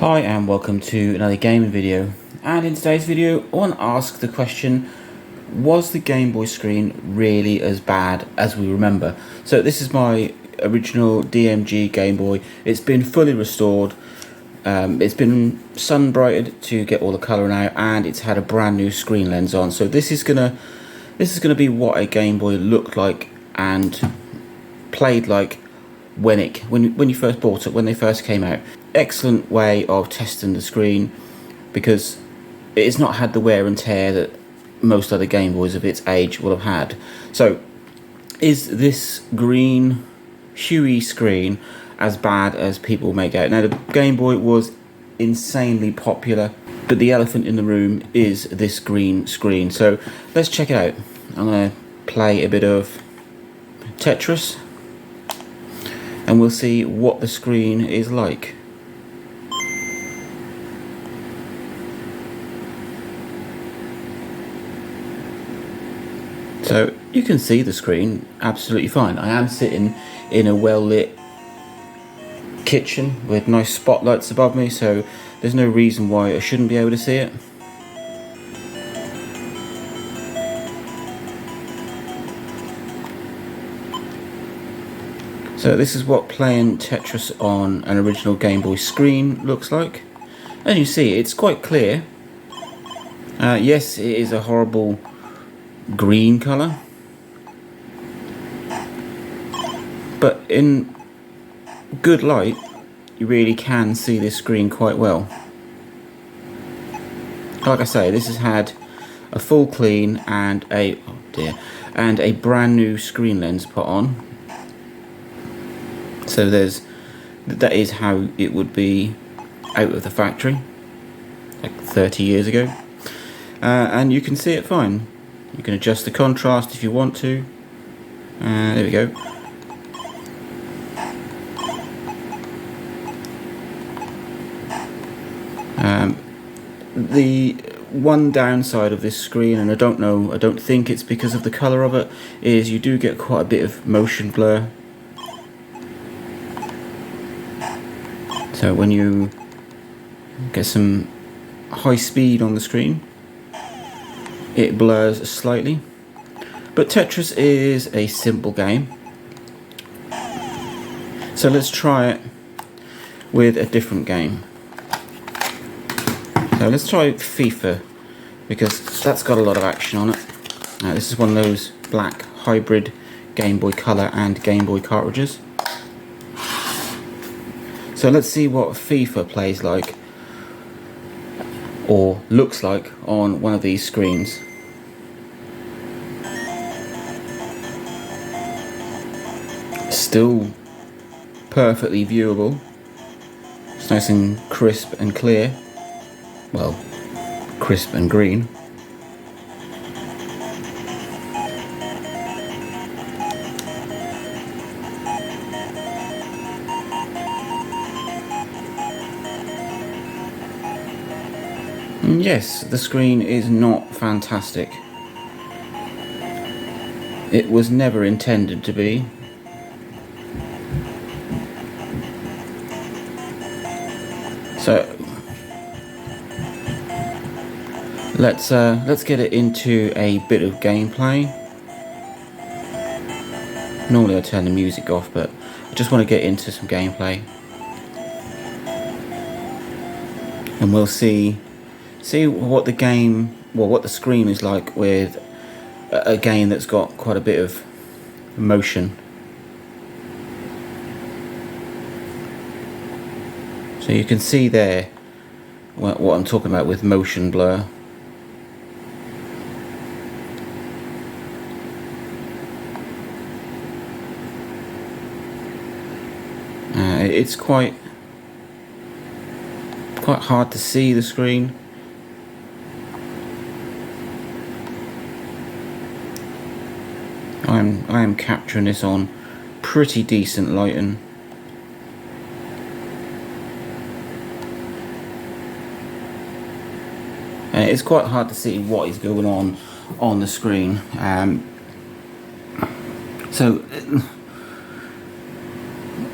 Hi and welcome to another gaming video, and in today's video I want to ask the question, was the Game Boy screen really as bad as we remember? So this is my original DMG Game Boy. It's been fully restored, it's been sun brightened to get all the colouring out, and it's had a brand new screen lens on. So this is gonna be what a Game Boy looked like and played like when you first bought it, when they first came out. Excellent way of testing the screen because it's not had the wear and tear that most other Game Boys of its age will have had. So is this green huey screen as bad as people make out? Now, the Game Boy was insanely popular, but the elephant in the room is this green screen. So let's check it out. I'm going to play a bit of Tetris and we'll see what the screen is like. So you can see the screen absolutely fine. I am sitting in a well-lit kitchen with nice spotlights above me, so there's no reason why I shouldn't be able to see it. So this is what playing Tetris on an original Game Boy screen looks like. As you see, it's quite clear. Yes, it is a horrible green colour, but in good light you really can see this screen quite well. Like I say, this has had a full clean and a brand new screen lens put on. So that is how it would be out of the factory like 30 years ago, and you can see it fine. You can adjust the contrast if you want to. There we go. The one downside of this screen, and I don't think it's because of the colour of it, is you do get quite a bit of motion blur. So when you get some high speed on the screen, it blurs slightly. But Tetris is a simple game, so let's try it with a different game. So let's try FIFA, because that's got a lot of action on it. Now, this is one of those black hybrid Game Boy Color and Game Boy cartridges. So let's see what FIFA plays like or looks like on one of these screens. Still perfectly viewable. It's nice and crisp and clear. Well, crisp and green. And yes, the screen is not fantastic. It was never intended to be. So let's get it into a bit of gameplay. Normally I turn the music off, but I just want to get into some gameplay, and we'll see what the screen is like with a game that's got quite a bit of motion. So you can see there what I'm talking about with motion blur. It's quite hard to see the screen. I am capturing this on pretty decent lighting. It's quite hard to see what is going on the screen. So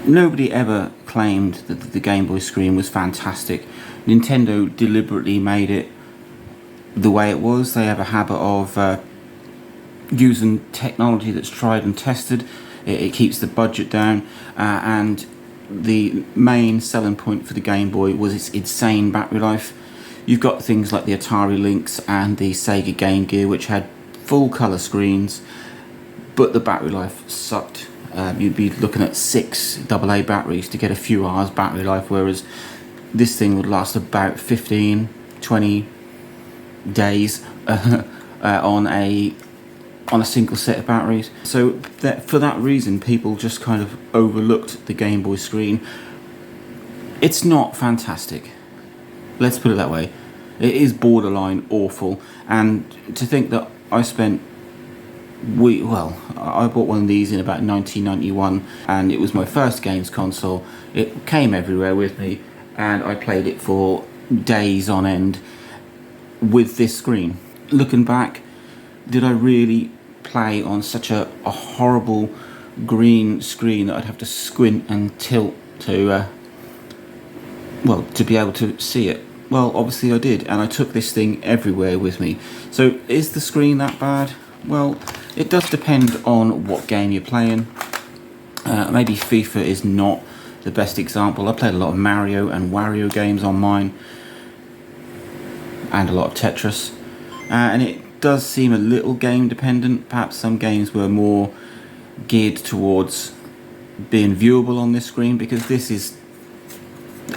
nobody ever claimed that the Game Boy screen was fantastic. Nintendo deliberately made it the way it was. They have a habit of using technology that's tried and tested. It keeps the budget down, and the main selling point for the Game Boy was its insane battery life. You've got things like the Atari Lynx and the Sega Game Gear, which had full colour screens, but the battery life sucked. You'd be looking at 6 AA batteries to get a few hours battery life, whereas this thing would last about 15, 20 days on a single set of batteries. So for that reason, people just kind of overlooked the Game Boy screen. It's not fantastic, let's put it that way. It is borderline awful, and to think that I spent I bought one of these in about 1991, and it was my first games console. It came everywhere with me, and I played it for days on end with this screen. Looking back, did I really play on such a horrible green screen that I'd have to squint and tilt to be able to see it? Well, obviously I did, and I took this thing everywhere with me. So is the screen that bad? Well, it does depend on what game you're playing. Maybe FIFA is not the best example. I played a lot of Mario and Wario games on mine, and a lot of Tetris, and it does seem a little game dependent. Perhaps some games were more geared towards being viewable on this screen, because this is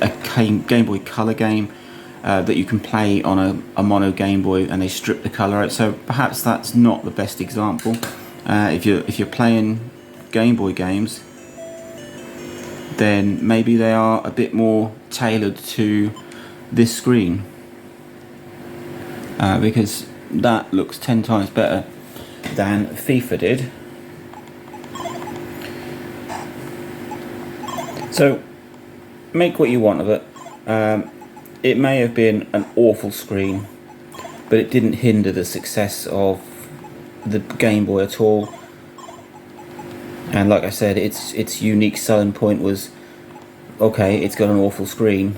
a Game Boy Color game that you can play on a mono Game Boy, and they strip the colour out. So perhaps that's not the best example. If you're playing Game Boy games, then maybe they are a bit more tailored to this screen, because that looks 10 times better than FIFA did. So make what you want of it. It may have been an awful screen, but it didn't hinder the success of the Game Boy at all. And like I said, its unique selling point was, okay, it's got an awful screen,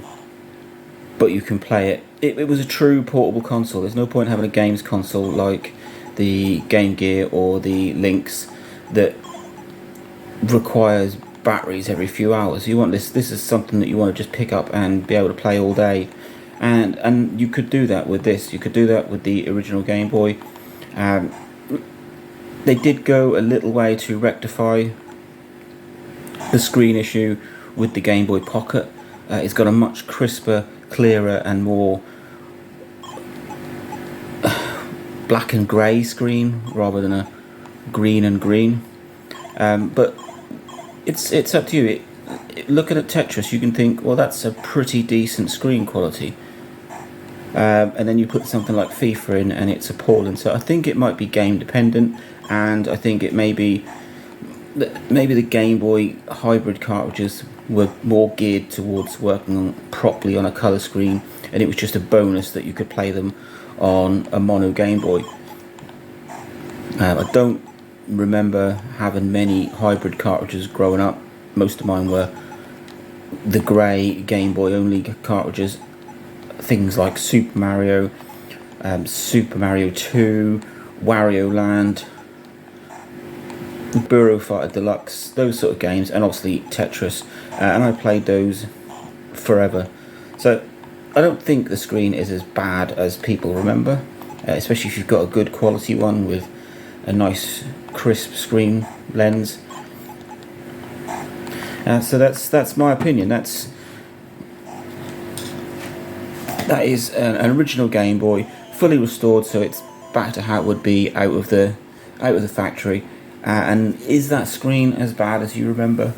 but you can play it. It was a true portable console. There's no point having a games console like the Game Gear or the Lynx that requires batteries every few hours. You want this is something that you want to just pick up and be able to play all day, and you could do that with this. You could do that with the original Game Boy. They did go a little way to rectify the screen issue with the Game Boy Pocket. It's got a much crisper, clearer and more black and grey screen rather than a green and green, but it's up to you. Looking at Tetris, you can think, well, that's a pretty decent screen quality, and then you put something like FIFA in and it's appalling. So I think it might be game dependent, and I think it may be maybe the Game Boy hybrid cartridges were more geared towards working properly on a colour screen, and it was just a bonus that you could play them on a mono Game Boy. I don't remember having many hybrid cartridges growing up. Most of mine were the grey Game Boy only cartridges. Things like Super Mario, Super Mario 2, Wario Land, Burrow Fighter Deluxe, those sort of games, and obviously Tetris, and I played those forever. So I don't think the screen is as bad as people remember, especially if you've got a good quality one with a nice crisp screen lens. So that's my opinion. That is an original Game Boy, fully restored, so it's back to how it would be out of the factory. And is that screen as bad as you remember?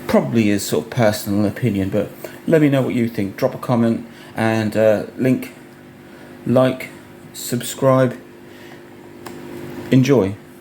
Probably is sort of personal opinion, but let me know what you think. Drop a comment and like, subscribe, enjoy.